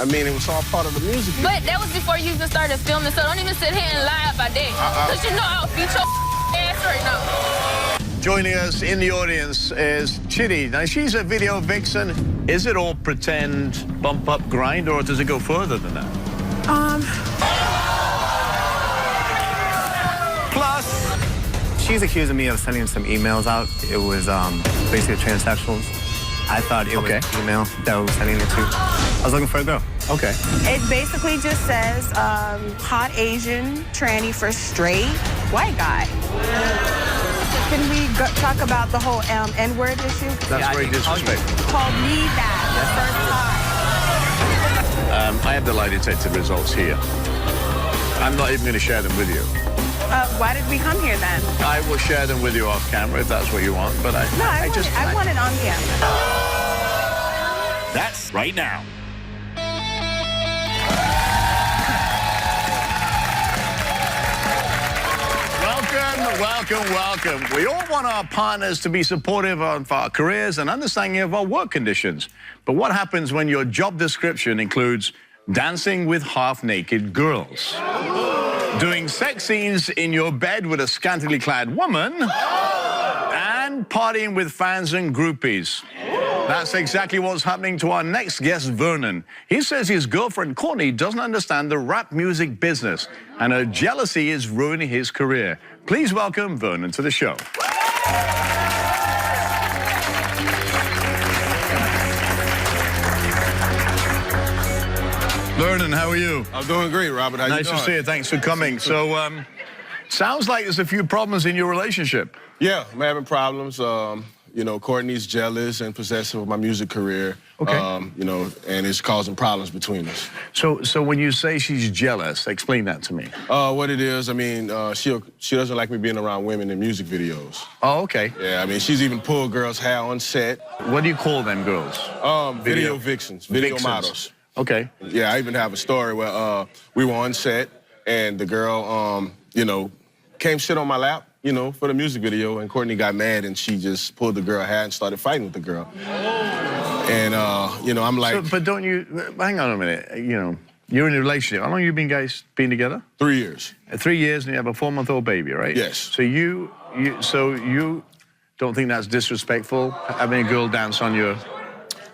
I mean, it was all part of the music. But that was before you even started filming, so don't even sit here and lie about that. Because you know I'll beat your ass right now. Joining us in the audience is Chitty. Now, she's a video vixen. Is it all pretend, bump up, grind, or does it go further than that? Plus, she's accusing me of sending some emails out. It was basically transsexuals. I thought it was an email that I was sending it to. I was looking for a girl. Okay. It basically just says hot Asian, tranny for straight white guy. Can we talk about the whole N-word issue? That's very disrespectful. Called me that the first time. I have the lie detector results here. I'm not even going to share them with you. Why did we come here then? I will share them with you off camera if that's what you want, but I want it on camera. That's right now. Welcome. We all want our partners to be supportive of our careers and understanding of our work conditions. But what happens when your job description includes dancing with half-naked girls, doing sex scenes in your bed with a scantily clad woman, and partying with fans and groupies? That's exactly what's happening to our next guest, Vernon. He says his girlfriend, Courtney, doesn't understand the rap music business, and her jealousy is ruining his career. Please welcome Vernon to the show. Vernon, how are you? I'm doing great, Robert. How you doing? Nice to see you. Thanks for coming. So, sounds like there's a few problems in your relationship. Yeah, I'm having problems. You know, Courtney's jealous and possessive of my music career. Okay. You know, and it's causing problems between us. So when you say she's jealous, explain that to me. What it is, I mean, she doesn't like me being around women in music videos. Oh, okay. Yeah, I mean, she's even pulled girls' hair on set. What do you call them girls? Video vixens, video models. Okay. Yeah, I even have a story where we were on set and the girl, you know, came sit on my lap, you know, for the music video, and Courtney got mad and she just pulled the girl hair and started fighting with the girl. And, you know, I'm like... But don't you... Hang on a minute. You know, you're in a relationship. How long have you guys been together? 3 years. 3 years, and you have a 4-month-old baby, right? Yes. So you don't think that's disrespectful, having a girl dance on your...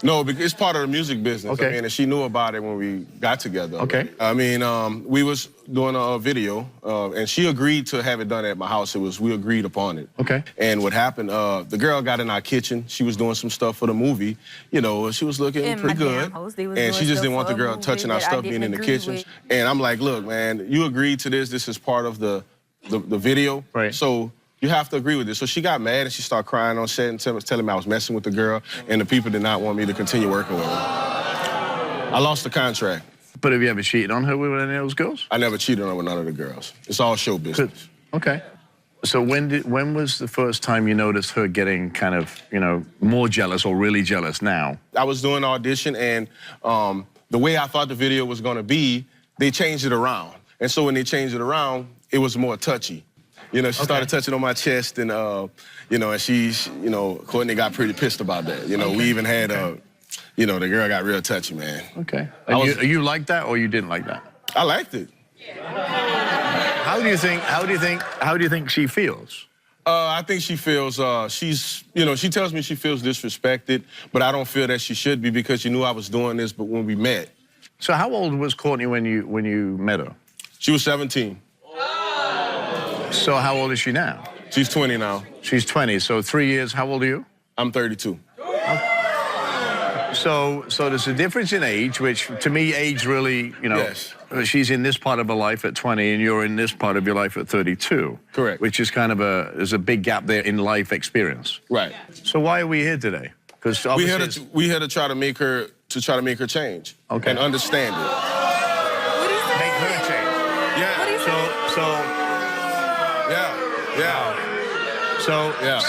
No, because it's part of the music business. Okay. I mean, and she knew about it when we got together. Okay. I mean, we was doing a video, and she agreed to have it done at my house. We agreed upon it. Okay. And what happened, the girl got in our kitchen. She was doing some stuff for the movie. You know, she was looking pretty good. And she just didn't want the girl touching our stuff being in the kitchen. And I'm like, look, man, you agreed to this. This is part of the video. Right. So you have to agree with this. So she got mad and she started crying on set and telling me I was messing with the girl, and the people did not want me to continue working with her. I lost the contract. But have you ever cheated on her with any of those girls? I never cheated on her with none of the girls. It's all show business. Okay. So when was the first time you noticed her getting kind of, you know, more jealous or really jealous now? I was doing an audition, and the way I thought the video was going to be, they changed it around. And so when they changed it around, it was more touchy. You know, she started touching on my chest, and, you know, and you know, Courtney got pretty pissed about that. You know, we even had, you know, the girl got real touchy, man. Okay. You liked that or you didn't like that? I liked it. How do you think she feels? I think she feels, you know, she tells me she feels disrespected, but I don't feel that she should be because she knew I was doing this, but when we met. So how old was Courtney when you met her? She was 17. So how old is she now? She's 20 now. She's 20, so 3 years, how old are you? I'm 32. So there's a difference in age, which to me, age really, you know, she's in this part of her life at 20 and you're in this part of your life at 32. Correct. Which is kind of there's a big gap there in life experience. Right. So why are we here today? Because we here to try to make her change. Okay. And understand it. What do you say? Make her change. Yeah. What do you say?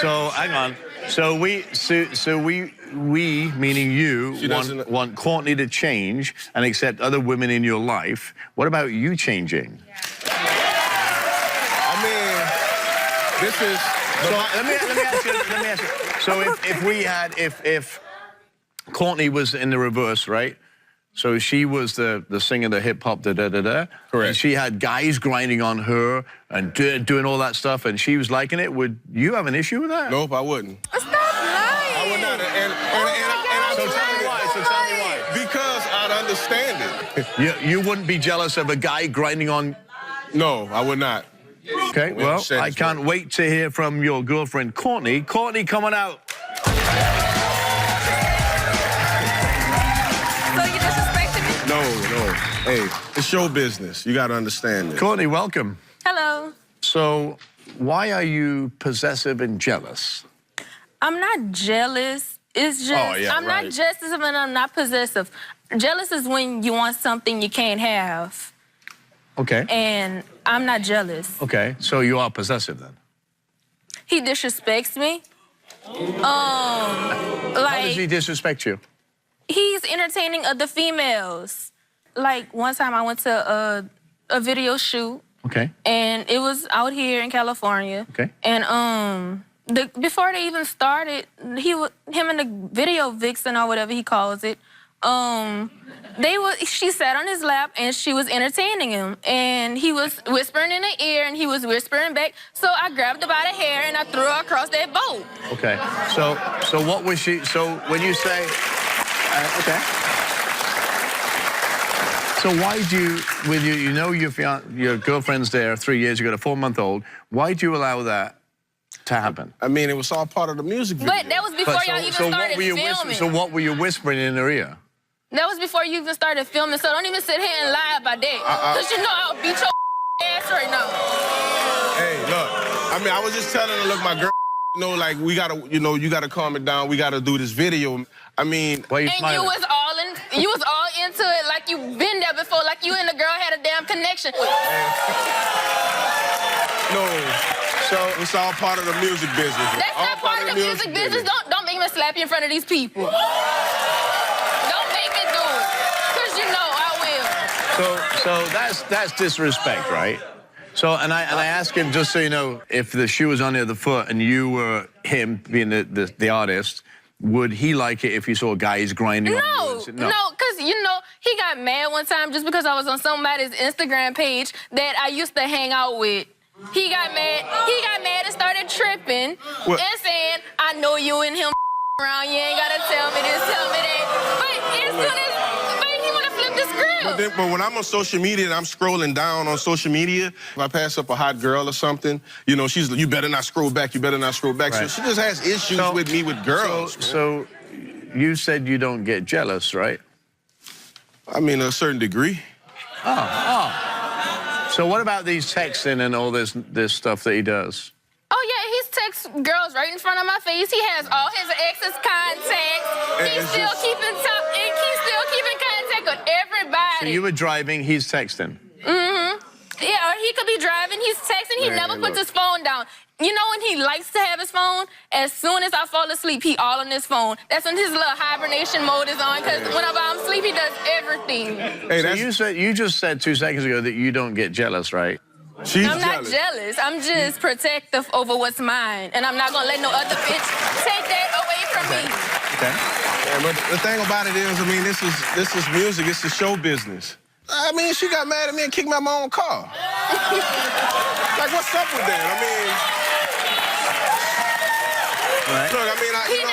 So hang on. So we, meaning you, want Courtney to change and accept other women in your life. What about you changing? I mean, this is. So let me ask you. So if Courtney was in the reverse, right? So she was the singer, the hip hop, da-da-da-da. Correct. And she had guys grinding on her and doing all that stuff, and she was liking it. Would you have an issue with that? Nope, I wouldn't. Stop lying. I would not. So tell me why. So tell me why. Because I'd understand it. You wouldn't be jealous of a guy grinding on. No, I would not. Okay, well, I can't wait to hear from your girlfriend, Courtney. Courtney, coming out. So you disrespecting me? No. Hey, it's show business. You got to understand it. Courtney, welcome. Hello. So, why are you possessive and jealous? I'm not jealous. It's just, I'm not possessive and I'm not possessive. Jealous is when you want something you can't have. Okay. And I'm not jealous. Okay, so you are possessive then? He disrespects me. How does he disrespect you? He's entertaining other females. Like, one time I went to a video shoot. Okay. And it was out here in California. Okay. And before they even started, him and the video vixen or whatever he calls it, she sat on his lap and she was entertaining him. And he was whispering in her ear and he was whispering back. So I grabbed her by the hair and I threw her across that boat. Okay. So what was she? So when you say, okay. So why do you, with you know your girlfriend's there 3 years, you got a 4-month-old. Why do you allow that to happen? I mean, it was all part of the music video. But that was before y'all even started filming. So what were you whispering in her ear? That was before you even started filming, so don't even sit here and lie about that. Because you know I'll beat your ass right now. Hey, look, I mean, I was just telling her, look, my girl, you know, like, we gotta, you know, you gotta calm it down. We gotta do this video. I mean... Why are you smiling? You was all into it like you've been there before, like you and the girl had a damn connection. No. So it's all part of the music business. That's not part of the music business. Don't make me slap you in front of these people. Don't make me do it, because you know I will. So that's disrespect, right? So and I asked him, just so you know, if the shoe was on the other foot and you were him being the artist, would he like it if he saw guys grinding on you? No, because, you know, he got mad one time just because I was on somebody's Instagram page that I used to hang out with. He got mad and started tripping and saying, I know you and him around, you ain't gotta tell me this, tell me that. But as soon as, he wanna flip the script. But when I'm on social media and I'm scrolling down on social media, if I pass up a hot girl or something, you know, she's, you better not scroll back, you better not scroll back. Right. So she just has issues with me with girls. So you said you don't get jealous, right? I mean, a certain degree. So what about these texting and all this stuff that he does? Oh, yeah, he's texts girls right in front of my face. He has all his ex's contacts. He's still keeping contact with everybody. So you were driving, he's texting? Mm-hmm. Yeah, or he could be driving, he's texting, he never puts his phone down. You know when he likes to have his phone? As soon as I fall asleep, he all on his phone. That's when his little hibernation mode is on, because whenever I'm asleep, he does everything. Hey, so you just said 2 seconds ago that you don't get jealous, right? I'm not jealous. I'm just protective over what's mine. And I'm not going to let no other bitch take that away from me. Okay. Yeah, but the thing about it is, I mean, this is music. It's the show business. I mean, she got mad at me and kicked me out my own car. Like, what's up with that? I mean... Right. Look, I mean, He's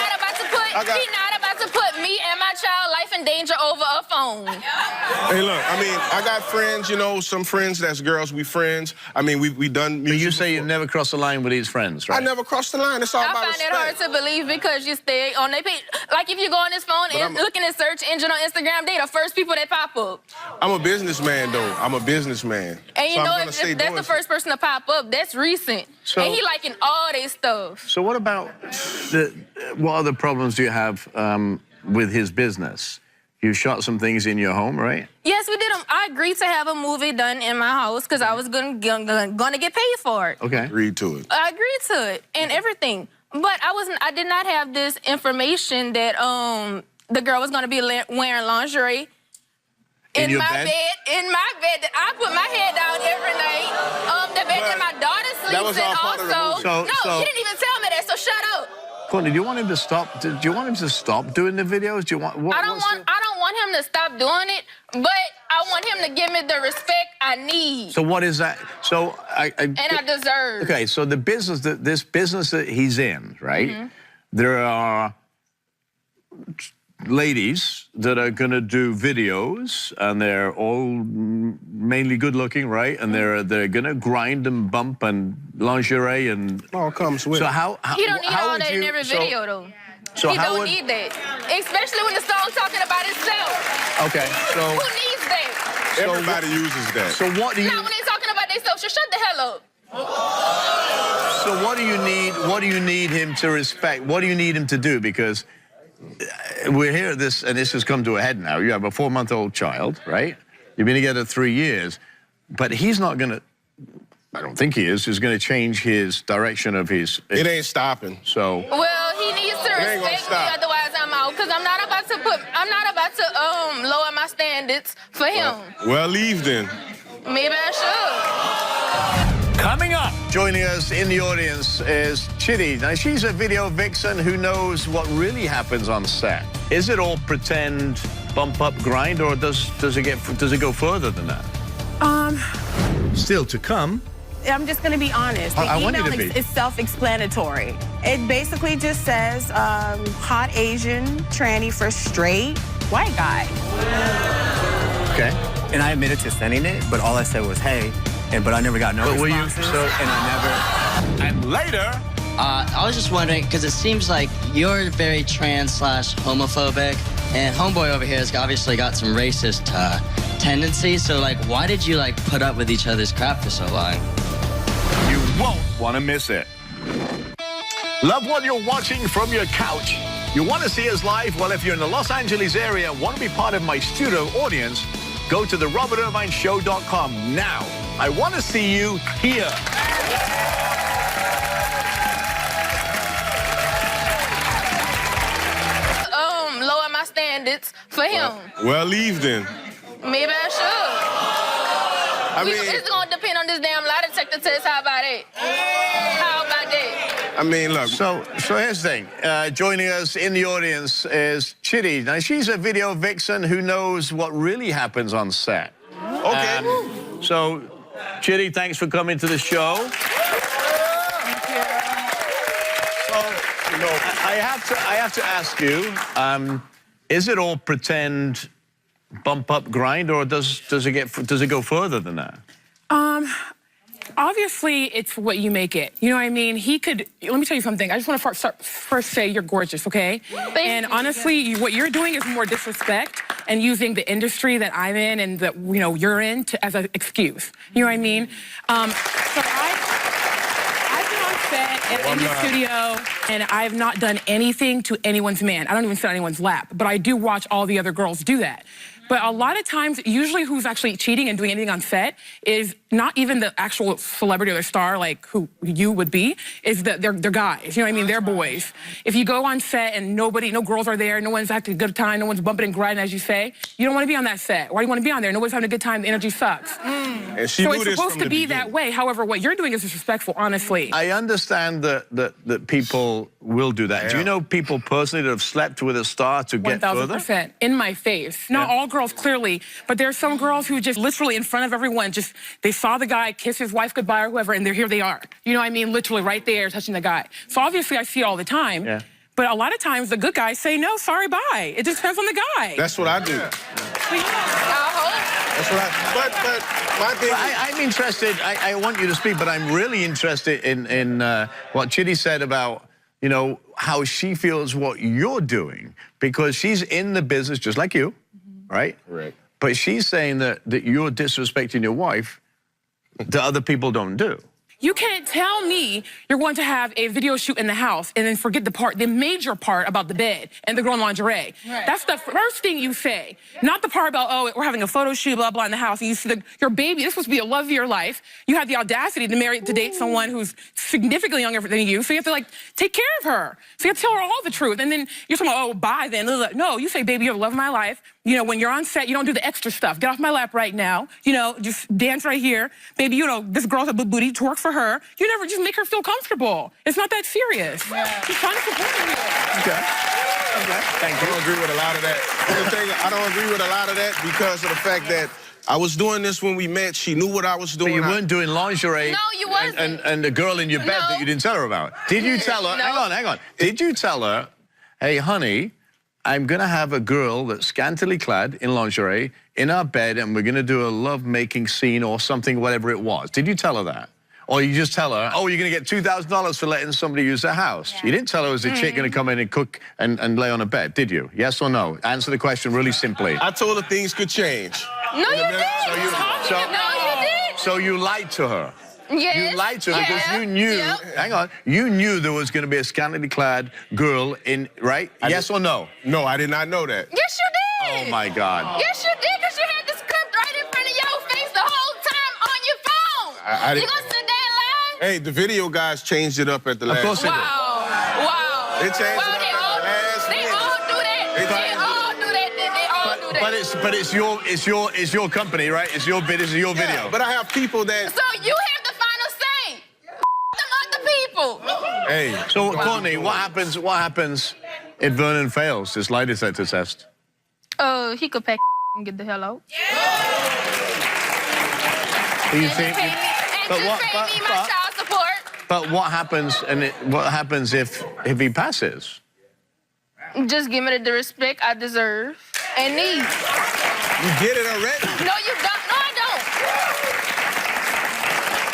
not about to put me and my child life in danger over a phone. Hey, look, I mean, I got friends, you know, some friends that's girls, we friends. I mean, we done music. But you say you've never crossed the line with these friends, right? I never crossed the line. It's all about respect. I find it hard to believe because you stay on their page. Like, if you go on his phone and look in his search engine on Instagram, they the first people that pop up. I'm a businessman, though. I'm a businessman. And you know, if that's the first person to pop up, that's recent. So, and he liking all their stuff. So what about what other problems do you have with his business? You shot some things in your home, right? Yes, we did. I agreed to have a movie done in my house because I was gonna get paid for it. Okay. Agreed to it. I agreed to it and everything, but I did not have this information that the girl was gonna be wearing lingerie in my bed. In my bed, that I put my head down every night. The bed that my daughter sleeps in also. No, he didn't even tell me that. So shut up. Courtney, do you want him to stop? Do you want him to stop doing the videos? Do you want? I don't want want him to stop doing it, but I want him to give me the respect I need. So what is that? So and I deserve. Okay, so this business that he's in, right? There are ladies that are going to do videos, and they're all mainly good looking, right? And they're going to grind and bump and lingerie and all comes with. So how he don't need all that in every video though. So he don't need that, especially when the song's talking about himself. Okay, so who needs that? Everybody uses that. So what do you? Not when they're talking about themselves. So shut the hell up. So what do you need? What do you need him to respect? What do you need him to do? Because we're here at this, and this has come to a head now. You have a 4-month-old child, right? You've been together 3 years, but he's not going to. I don't think he is going to change his direction of his. It ain't stopping. So. Well, he needs to respect me, otherwise I'm out. Because I'm not about to lower my standards for him. Well, leave then. Maybe I should. Coming up, joining us in the audience is Chitty. Now, she's a video vixen who knows what really happens on set. Is it all pretend, bump up, grind, or does it go further than that? Still to come. I'm just going to be honest. The I want you email to be. is self-explanatory. It basically just says, hot Asian, tranny for straight, white guy. Okay. And I admitted to sending it, but all I said was, hey, but I never got no But were you- responses, so- and I never... And later, I was just wondering, because it seems like you're very trans/homophobic, and homeboy over here has obviously got some racist tendencies. So, like, why did you, like, put up with each other's crap for so long? you won't want to miss it. Love what you're watching from your couch. You want to see us live? Well, if you're in the Los Angeles area and want to be part of my studio audience, go to therobertirvineshow.com now. I want to see you here. Lower my standards for him. Well, leave then. Maybe I should. It's gonna depend on this damn lie detector test. How about it? How about that? I mean, look. So here's the thing. Joining us in the audience is Chitty. Now, she's a video vixen who knows what really happens on set. Okay. So, Chitty, thanks for coming to the show. Thank you. So, you know, I have to ask you, is it all pretend, bump up, grind, or does it go further than that? Obviously, it's what you make it. You know what I mean? He could. Let me tell you something. I just want to first say you're gorgeous, okay? And honestly, what you're doing is more disrespect and using the industry that I'm in and that you're in as an excuse. You know what I mean? So I've been on set and in the studio, and I've not done anything to anyone's man. I don't even sit on anyone's lap, but I do watch all the other girls do that. But a lot of times, usually who's actually cheating and doing anything on set is not even the actual celebrity or the star, like who you would be, is that they're guys. You know what I mean? They're boys. If you go on set and no girls are there, no one's acting a good time, no one's bumping and grinding, as you say, you don't want to be on that set. Why do you want to be on there? Nobody's having a good time. The energy sucks. And she So knew it's this supposed from to the be beginning. that way. However, what you're doing is disrespectful, honestly. I understand that people will do that. Yeah. Do you know people personally that have slept with a star to get further? 1,000% in my face. Not all girls, clearly, but there are some girls who just literally in front of everyone, they saw the guy kiss his wife goodbye or whoever, and here they are. You know what I mean? Literally right there touching the guy. So obviously I see it all the time. Yeah. But a lot of times the good guys say, no, sorry, bye. It just depends on the guy. That's what I do. I hope. That's what but my thing is, I'm interested. I want you to speak, but I'm really interested in what Chitty said about, how she feels what you're doing, because she's in the business just like you, right? Correct. But she's saying that you're disrespecting your wife that other people don't do. You can't tell me you're going to have a video shoot in the house and then forget the major part about the bed and the girl in lingerie. Right. That's the first thing you say. Not the part about, oh, we're having a photo shoot, blah, blah, in the house. And you see your baby, this is supposed to be the love of your life. You have the audacity to date someone who's significantly younger than you. So you have to, take care of her. So you have to tell her all the truth. And then you're talking about, oh, bye then. No, you say, baby, you're the love of my life. You know, when you're on set, you don't do the extra stuff. Get off my lap right now. You know, just dance right here. Maybe, you know, this girl's a big booty, twerk for her. You never just make her feel comfortable. It's not that serious. Just trying to support her. Okay. Okay. Thank I don't agree with a lot of that. The thing, I don't agree with a lot of that because of the fact that I was doing this when we met. She knew what I was doing. But you weren't doing lingerie. No, you wasn't. And the girl in your bed that you didn't tell her about. Did you tell her? No. Hang on. Did you tell her, hey, honey, I'm going to have a girl that's scantily clad in lingerie in our bed and we're going to do a love-making scene or something, whatever it was. Did you tell her that? Or you just tell her, oh, you're going to get $2,000 for letting somebody use their house. Yeah. You didn't tell her it was a chick going to come in and cook and lay on a bed, did you? Yes or no? Answer the question really simply. I told her things could change. No, you didn't. No, you did. So you lied to her. Yes. You lied to her because you knew, hang on, you knew there was going to be a scantily clad girl in, right? Yes or no? No, I did not know that. Yes, you did. Oh, my God. Yes, you did, because you had the script right in front of your face the whole time on your phone. You gonna sit there and lie? Hey, the video guys changed it up at the last. Of course they did. Wow. They changed it up at the last minute. They all do that. They all do that. They all do that. But it's your company, right? It's your bid. It's your video. But I have people that. So you have the final say. Them other people. Hey. So Courtney, what happens if Vernon fails this lie detector test? He could pack and get the hell out. Do you think? Pay me my child support. But what happens? What happens if he passes? Just give me the respect I deserve and need. You get it already? No, you don't.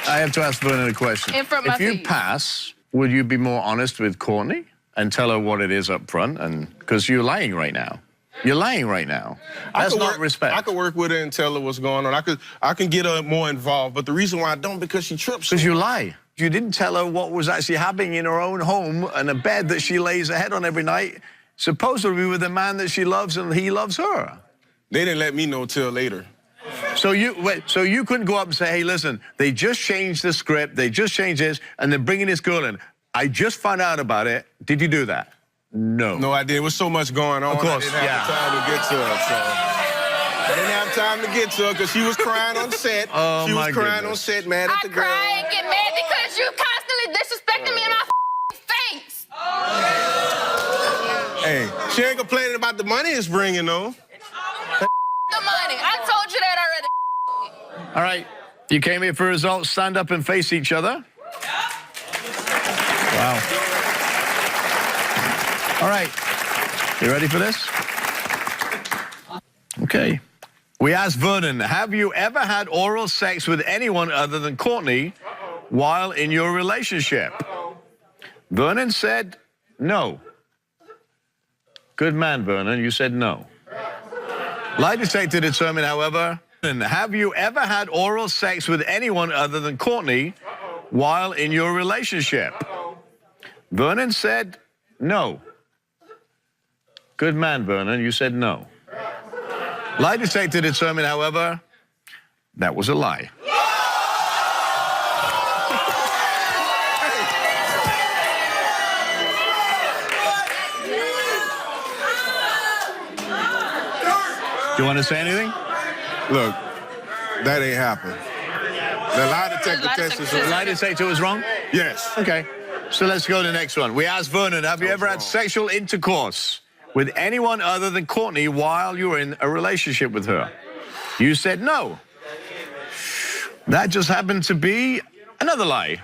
No, I I have to ask Vernon a question. In front of if my you face. pass, would you be more honest with Courtney and tell her what it is up front? And because you're lying right now. You're lying right now. That's not respect. I could work with her and tell her what's going on. I can get her more involved. But the reason why I don't, because she trips. Because you lie. You didn't tell her what was actually happening in her own home and a bed that she lays her head on every night, supposedly with a man that she loves and he loves her. They didn't let me know till later. So you couldn't go up and say, hey, listen, they just changed the script, they just changed this, and they're bringing this girl in. I just found out about it. Did you do that? No. No, I did. There was so much going on. Of course, I didn't have time to get to her. So I didn't have time to get to her because she was crying on set. Oh, she was my crying goodness. on set, mad at the girl. I cry and get mad because you constantly disrespecting me in my face. Hey, she ain't complaining about the money it's bringing, though. The money. I told you that already. All right. You came here for results. Stand up and face each other. Wow. All right. You ready for this? Okay. We asked Vernon, have you ever had oral sex with anyone other than Courtney while in your relationship? Vernon said no. Good man, Vernon. You said no. Lie detector determined, however, have you ever had oral sex with anyone other than Courtney while in your relationship? Vernon said no. Good man, Vernon. You said no. Lie detector determined, however, that was a lie. Do you want to say anything? Look, that ain't happened. The lie detector test is The lie detector was wrong? Yes. Okay. So let's go to the next one. We asked Vernon, have you ever had sexual intercourse with anyone other than Courtney while you were in a relationship with her? You said no. That just happened to be another lie.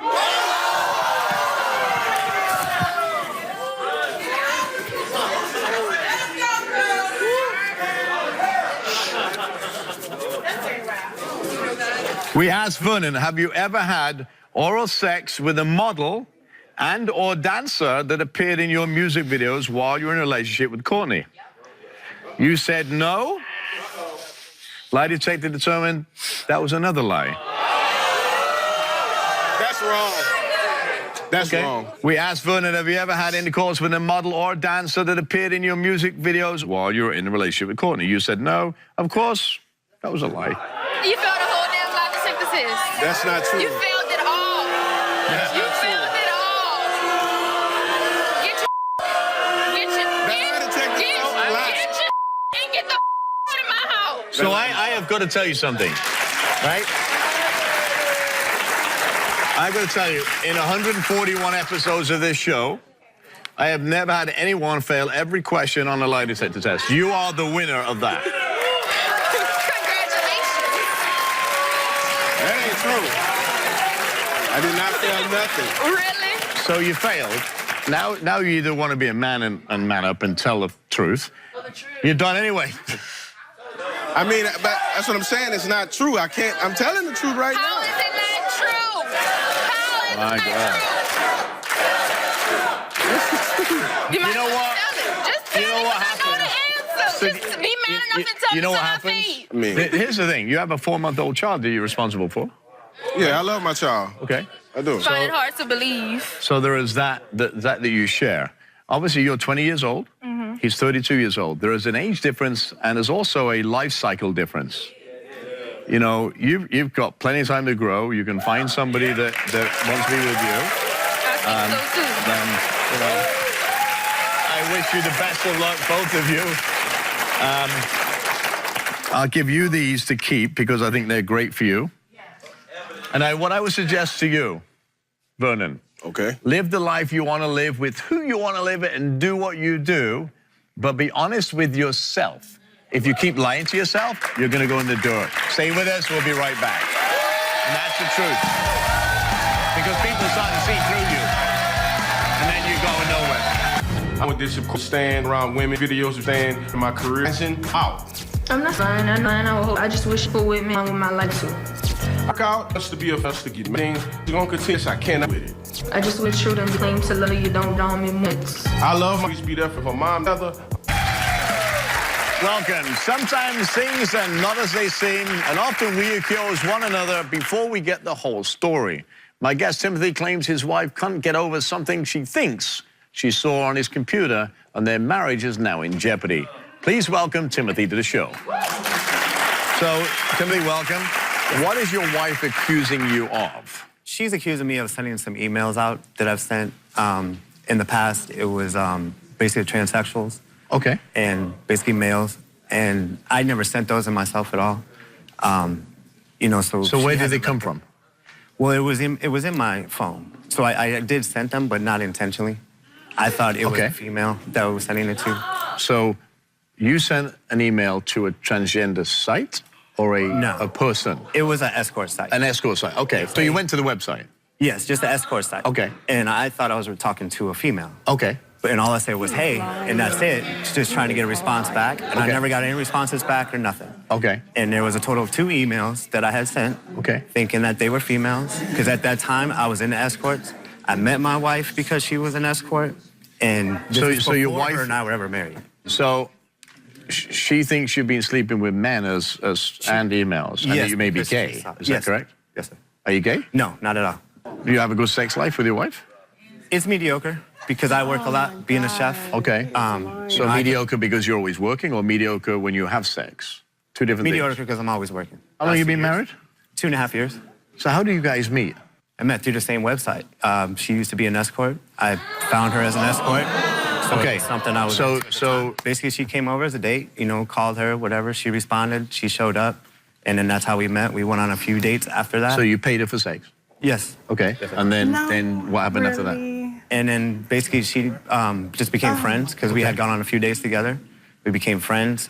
We asked Vernon, have you ever had oral sex with a model and or dancer that appeared in your music videos while you were in a relationship with Courtney? You said no. Lie detector determined that was another lie. That's wrong. That's wrong. We asked Vernon, have you ever had intercourse with a model or dancer that appeared in your music videos while you were in a relationship with Courtney? You said no. Of course, that was a lie. You failed the whole damn lie detector test. That's not true. You failed it all. You failed it all. Get your and get the So I have got to tell you something, right? I've got to tell you, in 141 episodes of this show, I have never had anyone fail every question on the lie detector test. You are the winner of that. Congratulations. That ain't true. I did not fail nothing. Really? So you failed. Now you either want to be a man and man up and tell the truth. You're done anyway. I mean, but that's what I'm saying. It's not true. I can't. I'm telling the truth right How now. is it not true? How is My it not God. true? You know what? Just tell You know me what because I know the answer. So Just be man enough and tell you know me what to my happens? face. I mean, Here's the thing. You have a 4-month-old child that you're responsible for. yeah, I love my child. Okay. I do. Find it hard to believe. So there is that you share. Obviously, you're 20 years old. He's 32 years old. There is an age difference, and there's also a life cycle difference. You know, you've got plenty of time to grow. You can find somebody that wants to be with you. I think so too. Then, you know, I wish you the best of luck, both of you. I'll give you these to keep because I think they're great for you. And what I would suggest to you, Vernon, Okay. live the life you want to live with who you want to live it and do what you do, but be honest with yourself. If you keep lying to yourself, you're going to go in the dirt. Stay with us. We'll be right back. And that's the truth. Because people start to see through you. And then you're going nowhere. I would just stand around women, videos of staying in my career. Out. I'm not fine. I just wish for with me with my life too. Work out just to be a first to get me. You're gonna continue. I cannot with it. I just wish true and claim to love you don't me much. I love my be there for my mom, mother. Welcome. Sometimes things are not as they seem, and often we accuse one another before we get the whole story. My guest Timothy claims his wife can't get over something she thinks she saw on his computer, and their marriage is now in jeopardy. Please welcome Timothy to the show. So, Timothy, welcome. What is your wife accusing you of? She's accusing me of sending some emails out that I've sent. In the past, it was basically transsexuals. Okay. And basically males. And I never sent those in myself at all. You know, so where did they come from? Well, it was in my phone. So I did send them, but not intentionally. I thought it was a female that I was sending it to. So you sent an email to a transgender site or a person? It was an escort site. An escort site, okay. So you went to the website? Yes, just the escort site. Okay. And I thought I was talking to a female. Okay. And all I said was, hey, and that's it. Just trying to get a response back. And I never got any responses back or nothing. Okay. And there was a total of 2 emails that I had sent. Okay. Thinking that they were females. Because at that time, I was into escorts. I met my wife because she was an escort. And so your wife her and I were ever married. So she thinks you've been sleeping with men and emails, and that you may be gay. Is that correct? Yes, sir. Are you gay? No, not at all. Do you have a good sex life with your wife? It's mediocre because I work a lot, being a chef. Okay. So mediocre because you're always working, or mediocre when you have sex? Two different mediocre things. because I'm always working. How long have you been married? 2.5 years. So how do you guys meet? I met through the same website. She used to be an escort. I found her as an escort. So Okay. it's something I was. So basically, she came over as a date. You know, called her, whatever. She responded. She showed up, and then that's how we met. We went on a few dates after that. So you paid her for sex? Yes. Okay. And then what happened after that? And then basically she just became friends because we had gone on a few days together. We became friends.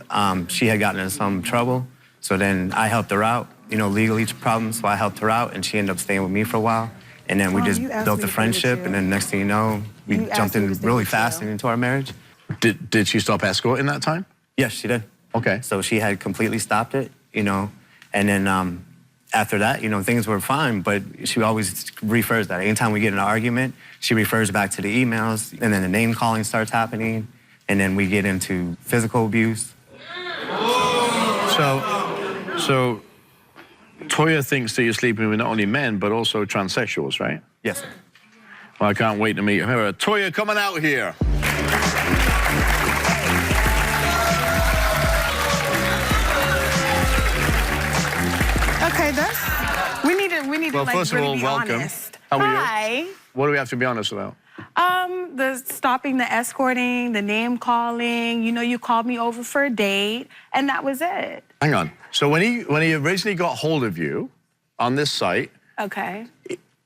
She had gotten in some trouble, so then I helped her out. You know, legally problems, so I helped her out, and she ended up staying with me for a while. And then we just built a friendship, and then next thing you know, we jumped in really fast into our marriage. Did she stop escorting that time? Yes, she did. Okay. So she had completely stopped it, you know, and then after that, you know, things were fine, but she always refers that. Anytime we get in an argument, she refers back to the emails, and then the name calling starts happening, and then we get into physical abuse. So Toya thinks that you're sleeping with not only men, but also transsexuals, right? Yes, sir. Well, I can't wait to meet her. Toya, coming out here. Okay, we need to Well, like first of really all, be welcome. honest. How are you? Hi. What do we have to be honest about? The stopping, the escorting, the name calling. You know, you called me over for a date, and that was it. Hang on. So when he originally got hold of you on this site, Okay.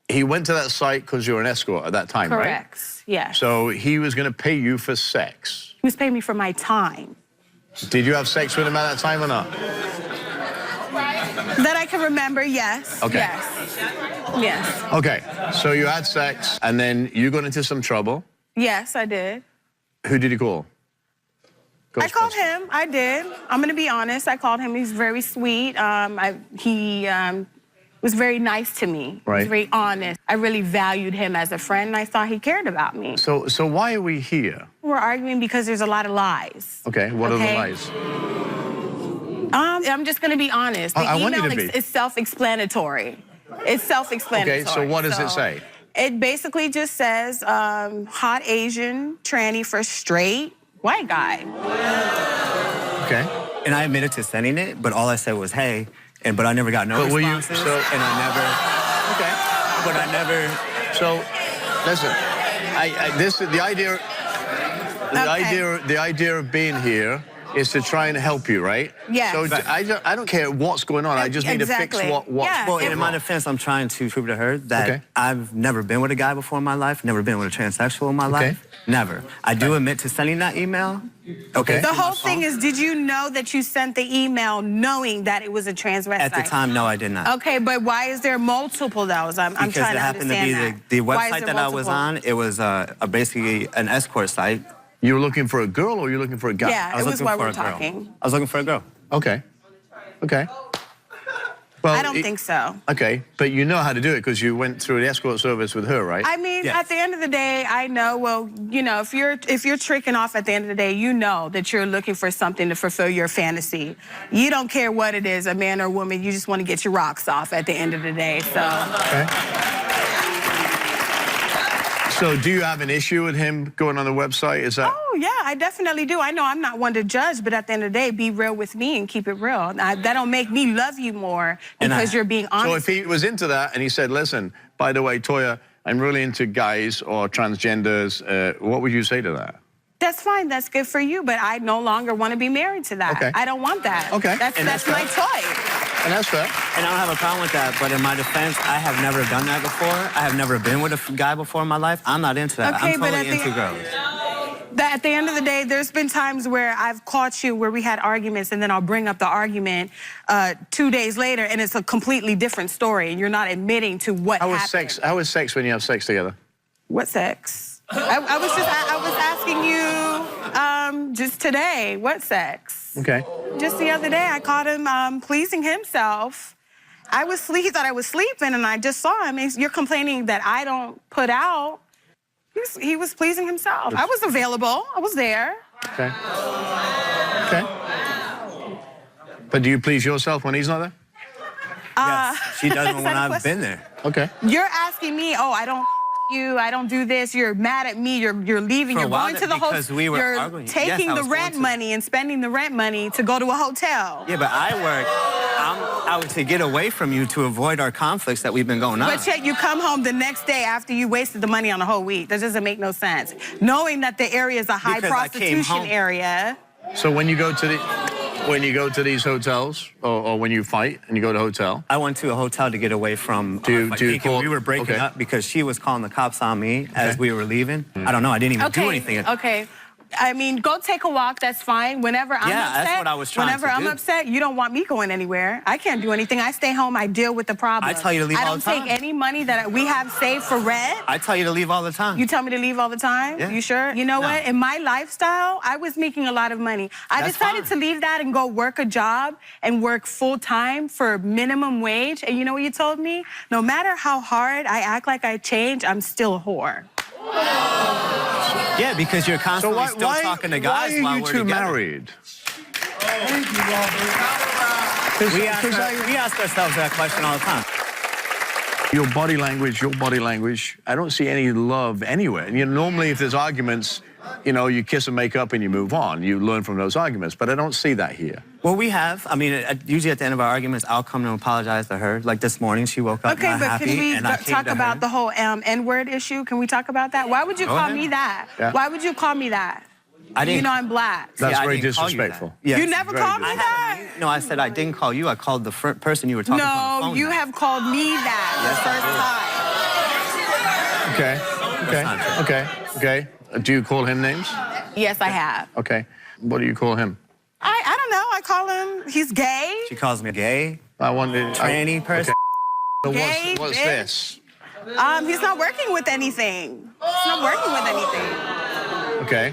he went to that site because you were an escort at that time, right? Correct. Yes. So he was going to pay you for sex. He was paying me for my time. Did you have sex with him at that time or not? That I can remember, yes. Okay. Yes. Yes. Okay. So you had sex, and then you got into some trouble. Yes, I did. Who did you call? I called him. I did. I'm going to be honest. I called him. He's very sweet. He was very nice to me. Right. He was very honest. I really valued him as a friend, and I thought he cared about me. So why are we here? We're arguing because there's a lot of lies. Okay. What are the lies? I'm just going to be honest. The I want you email to be. is self-explanatory. It's self-explanatory. Okay. So what does it say? It basically just says hot Asian tranny for straight white guy. Okay. And I admitted to sending it, but all I said was, hey, but I never got no But were you- responses. so- and I never, Okay. but I never, So, listen. The idea of being here is to try and help you, right? Yes. So I don't care what's going on. I just need to fix Exactly. what's Yeah. well, going in on. my defense, I'm trying to prove to her that Okay. I've never been with a guy before in my life, never been with a transsexual in my life. Never. I do admit to sending that email. Okay. The whole thing is, did you know that you sent the email knowing that it was a transvestite? At the time, no, I did not. Okay, but why is there multiple those? I'm Because trying it to happened to be understand the Why is website there that I was multiple? on. It was basically an escort site. You were looking for a girl or you were looking for a guy? Yeah, I was it was looking why for we're a girl. talking. I was looking for a girl. Okay. Okay. Well, I don't think so. Okay, but you know how to do it because you went through the escort service with her, right? I mean, Yes. at the end of the day, I know, well, you know, if you're tricking off at the end of the day, you know that you're looking for something to fulfill your fantasy. You don't care what it is, a man or a woman, you just want to get your rocks off at the end of the day, so. Okay. So do you have an issue with him going on the website? Is that... Oh, yeah, I definitely do. I know I'm not one to judge, but at the end of the day, be real with me and keep it real. That don't make me love you more because you're being honest. So if he was into that and he said, listen, by the way, Toya, I'm really into guys or transgenders, what would you say to that? That's fine, that's good for you, but I no longer want to be married to that. Okay. I don't want that. Okay. That's my choice. And that's fair. And I don't have a problem with that, but in my defense, I have never done that before. I have never been with a guy before in my life. I'm not into that. Okay, I'm but totally at the- into girls. At the end of the day, there's been times where I've caught you where we had arguments, and then I'll bring up the argument 2 days later, and it's a completely different story, and you're not admitting to what happened. How is sex when you have sex together? What sex? I was asking you just today, what sex? Okay. Just the other day, I caught him pleasing himself. He thought I was sleeping, and I just saw him. You're complaining that I don't put out. He was pleasing himself. I was available. I was there. Okay. Okay. But do you please yourself when he's not there? Yes, she doesn't is when that a I've question? been there. Okay. You're asking me, oh, I don't you, I don't do this. You're mad at me. You're leaving. For a You're while, going to the because hotel. we were You're arguing. Yes, taking I the was rent going to. money and spending the rent money to go to a hotel. Yeah, but I work. I'm out to get away from you to avoid our conflicts that we've been going on. But yet you come home the next day after you wasted the money on a whole week. That doesn't make no sense. Knowing that the area is a high Because I came prostitution home. area. So when you go to these hotels, or when you fight and you go to a hotel, I went to a hotel to get away from. Do you we call- were breaking okay. up because she was calling the cops on me as we were leaving. I don't know. I didn't even do anything. Okay. I mean, go take a walk. That's fine. Whenever I'm Yeah, upset, that's what I was trying whenever to I'm do. upset, you don't want me going anywhere. I can't do anything. I stay home. I deal with the problem. I tell you to leave I all don't the time. take any money that we have saved for rent. I tell you to leave all the time. You tell me to leave all the time? Yeah. You sure? You know No. what? In my lifestyle, I was making a lot of money. I That's decided fine. to leave that and go work a job and work full time for minimum wage. And you know what you told me? No matter how hard I act like I change, I'm still a whore. Yeah, because you're so constantly why, still talking to guys why are while you we're two together. married? We ask ourselves that question all the time. Your body language, I don't see any love anywhere. You know, normally if there's arguments, you know, you kiss and make up and you move on. You learn from those arguments, but I don't see that here. Well, we have. I mean, usually at the end of our arguments, I'll come and apologize to her. Like this morning, she woke up Okay, not but happy, can we and I came talk to about her. the whole N-word issue? Can we talk about that? Why would you Go call ahead. me that? Yeah. Why would you call me that? I didn't. You know I'm black. That's I very didn't call you that. disrespectful. Yes. You never very called me good. that? No, I said I didn't call you. I called the person you were talking to on the No, phone. you that. have called me that the Okay, okay, not true. okay, okay. Do you call him names? first time. Yes, I have. Okay. What do you call him? I don't know. I call him, he's gay. She calls me gay, I wanted... tranny person. So Gay, what's bitch. this? He's not working with anything. He's not working with anything. Okay.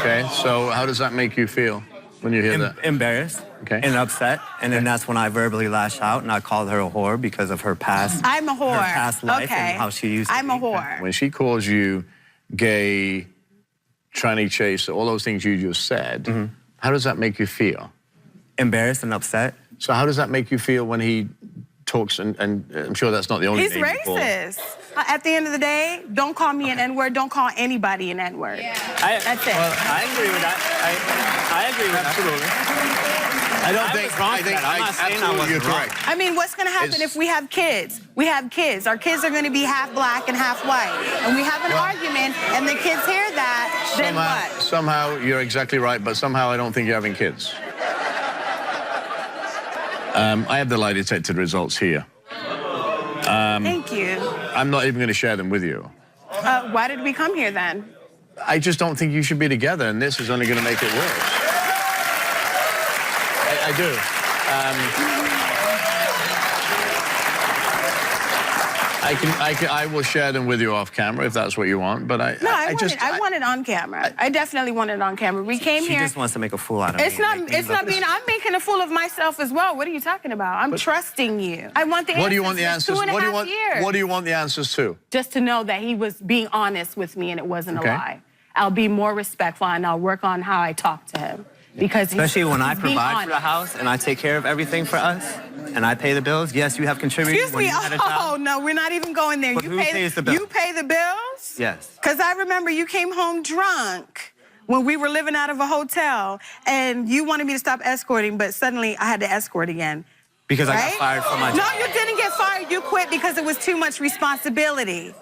Okay, so how does that make you feel when you hear that? Embarrassed Okay. and upset. And then that's when I verbally lash out and I called her a whore because of her past. I'm a whore. Her past life Okay. and how she used to I'm be. a whore. When she calls you gay, tranny chase, all those things you just said, how does that make you feel? Embarrassed and upset. So how does that make you feel when he talks, and I'm sure that's not the only He's name you call. racist. At the end of the day, don't call me an N-word. Don't call anybody an N-word. That's it. Well, I agree with that. I agree with Absolutely. that. I don't I think, was wrong I for think that. I'm not saying I absolutely you're wasn't wrong. correct. I mean, what's going to happen It's- if we have kids? We have kids. Our kids are going to be half black and half white. And we have an argument, and the kids hear that, then what? Somehow you're exactly right, but somehow I don't think you're having kids. I have the lie detector results here. Thank you. I'm not even going to share them with you. Why did we come here then? I just don't think you should be together, and this is only going to make it worse. I do. I will share them with you off camera if that's what you want, but No, I want it on camera. I definitely want it on camera. We came She here. just wants to make a fool out of me. It's not being, I'm making a fool of myself as well. What are you talking about? I'm trusting you. I want the answers. What do you want the answers? For 2.5 years. What do you want the answers to? Just to know that he was being honest with me and it wasn't Okay. a lie. I'll be more respectful and I'll work on how I talk to him. Because Especially when I he's being provide for the honest. house and I take care of everything for us and I pay the bills. Yes, you have contributed Excuse when me. you had a Oh, job. no, we're not even going there. But who pays the bills? You pay the bills? Yes. Because I remember you came home drunk when we were living out of a hotel and you wanted me to stop escorting, but suddenly I had to escort again. Because I Right? got fired from my No, job. you didn't get fired. You quit because it was too much responsibility.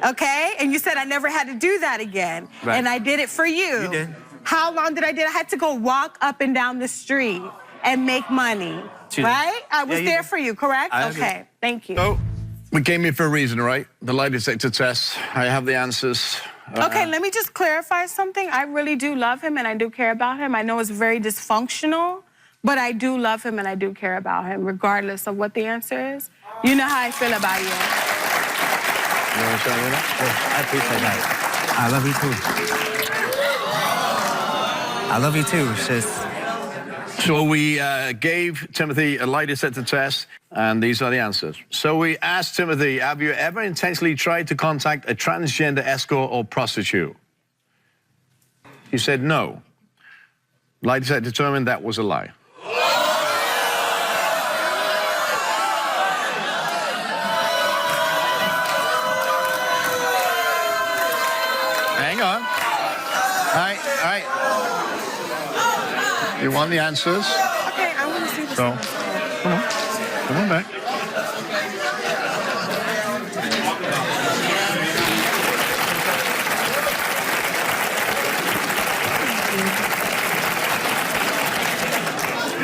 Okay? And you said I never had to do that again. Right. And I did it for you. You did. How long did I do it? I had to go walk up and down the street and make money. She did. Right? I was Yeah, you there did. for you, correct? I agree. Okay. Thank you. So, we came here for a reason, right? The lie detector test. I have the answers. Okay, let me just clarify something. I really do love him and I do care about him. I know it's very dysfunctional, but I do love him and I do care about him, regardless of what the answer is. You know how I feel about you. You understand that? I appreciate that. I love you too. I love you too. It's just, So we gave Timothy a lie detector test, and these are the answers. So we asked Timothy, have you ever intentionally tried to contact a transgender escort or prostitute? He said no. Lie detector determined that was a lie. Hang on. All right. You want the answers? Okay, I want to see this. So, come on back.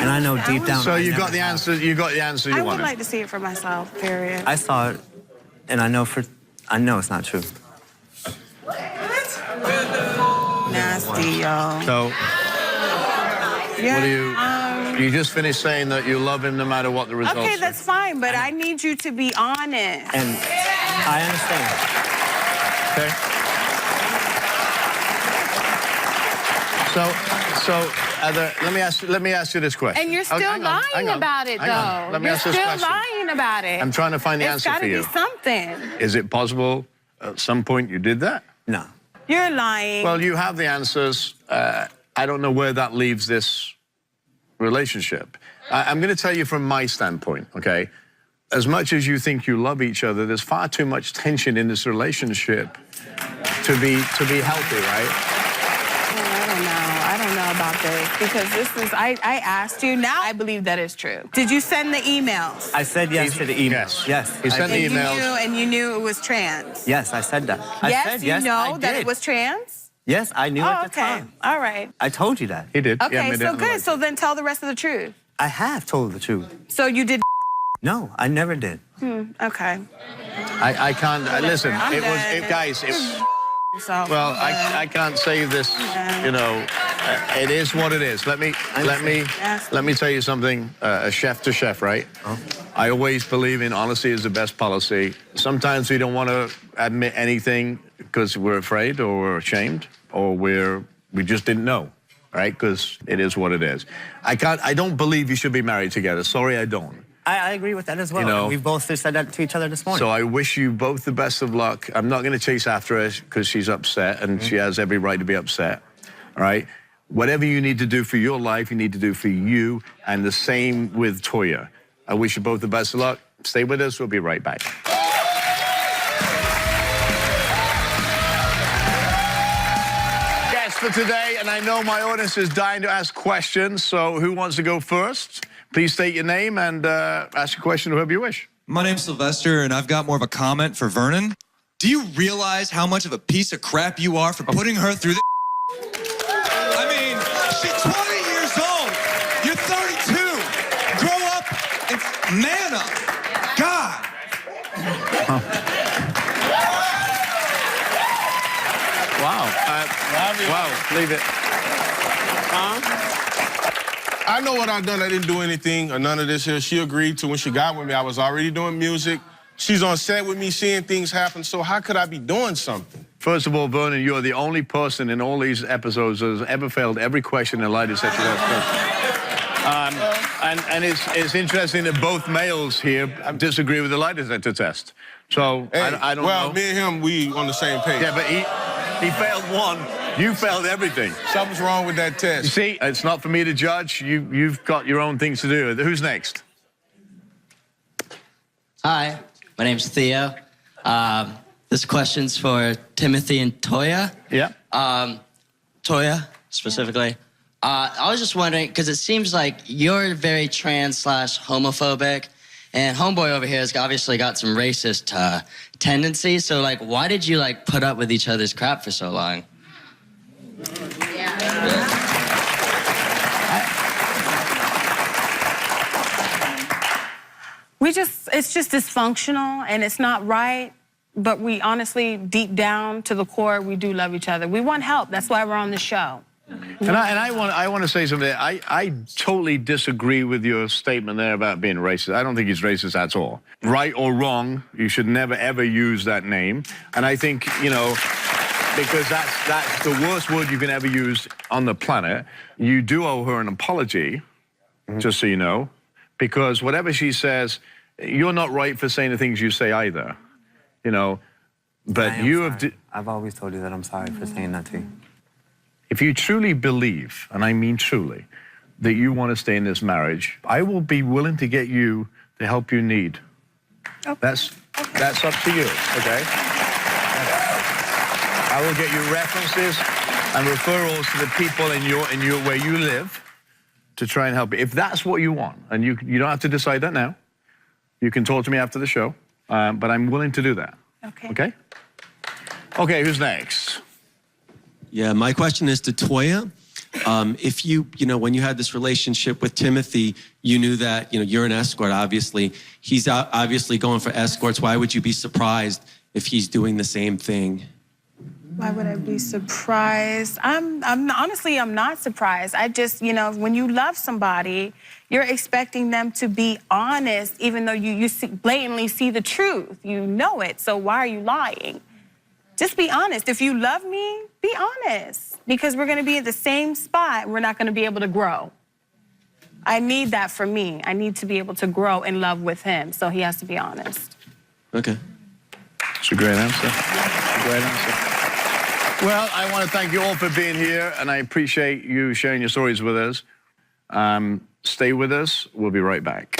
and I know deep down. So I you never got the have. answer. You got the answer I you would wanted. like to see it for myself, period. I saw it, and I know it's not true. Nasty, y'all. So, Yeah, what do you? You just finished saying that you love him no matter what the results. Okay, are. that's fine, but I need you to be honest. And I understand. Okay. So, let me ask you this question. And you're still hang on, hang lying on, about it, hang on. though. Let me You're ask this still question. lying about it. I'm trying to find the It's answer gotta for you. be something. Is it possible at some point you did that? No. You're lying. Well, you have the answers. I don't know where that leaves this relationship. I'm going to tell you from my standpoint, okay? As much as you think you love each other, there's far too much tension in this relationship to be healthy, right? I don't know. don't know about this because this is, I asked you. Now I believe that is true. Did you send the emails? I said yes to the email. Yes. He sent the emails. And you knew it was trans? Yes, I said that. I Yes, said you yes, know I that did. it was trans? Yes, I knew at the time. All right. I told you that. He did. Okay, Yeah, so good. So then tell the rest of the truth. I have told the truth. So you did. No, I never did. Okay. I can't, listen, I'm it was, dead. guys, So, well, I can't say this, you know, it is what it is. Let me tell you something, a chef to chef, right? I always believe in honesty is the best policy. Sometimes we don't want to admit anything because we're afraid or we're ashamed or we just didn't know, right? Because it is what it is. I don't believe you should be married together. Sorry, I don't. I agree with that as well. You know, We've both said that to each other this morning. So I wish you both the best of luck. I'm not going to chase after her because she's upset, and she has every right to be upset, all right? Whatever you need to do for your life, you need to do for you, and the same with Toya. I wish you both the best of luck. Stay with us. We'll be right back. Guest for today, and I know my audience is dying to ask questions, so who wants to go first? Please state your name and ask a question to whoever you wish. My name's Sylvester, and I've got more of a comment for Vernon. Do you realize how much of a piece of crap you are for putting her through the I mean, she's 20 years old. You're 32. Grow up and man up. God. Wow. Wow, leave it. I know what I've done. I didn't do anything or none of this here. She agreed to when she got with me. I was already doing music. She's on set with me, seeing things happen. So how could I be doing something? First of all, Vernon, you're the only person in all these episodes that has ever failed every question in light of sexual and it's interesting that both males here disagree with the lie detector test. So Hey, I don't know. well, me and him, we on the same page. Yeah, but he failed one. You failed everything. Something's wrong with that You test. see, it's not for me to judge. You've got your own things to do. Who's next? Hi, my name's Theo. This question's for Timothy and Toya. Yeah. Toya, specifically. I was just wondering, because it seems like you're very trans/homophobic, and homeboy over here has obviously got some racist tendencies. So, like, why did you, like, put up with each other's crap for so long? It's just dysfunctional and it's not right, but we honestly, deep down to the core, we do love each other. We want help. That's why we're on the show. And I want to say something. I totally disagree with your statement there about being racist. I don't think he's racist at all. Right or wrong, you should never, ever use that name. And I think, you know, because that's the worst word you can ever use on the planet. You do owe her an apology, just so you know, because whatever she says, you're not right for saying the things you say either, you know. But you have... I've always told you that I'm sorry for saying that to you. If you truly believe, and I mean truly, that you want to stay in this marriage, I will be willing to get you the help you need. Okay. That's up to you, okay? I will get you references and referrals to the people in your where you live to try and help you. If that's what you want, and you don't have to decide that now. You can talk to me after the show, but I'm willing to do that. Okay. Okay? Okay, who's next? Yeah, my question is to Toya. If you know, when you had this relationship with Timothy, you knew that, you know, you're an escort, obviously. He's obviously going for escorts. Why would you be surprised if he's doing the same thing? Why would I be surprised? Honestly, I'm not surprised. I just, you know, when you love somebody, you're expecting them to be honest, even though you blatantly see the truth. You know it, so why are you lying? Just be honest. If you love me, be honest. Because we're gonna be at the same spot. We're not gonna be able to grow. I need that for me. I need to be able to grow in love with him, so he has to be honest. Okay. It's a great answer. It's a great answer. Well, I want to thank you all for being here, and I appreciate you sharing your stories with us. Stay with us. We'll be right back.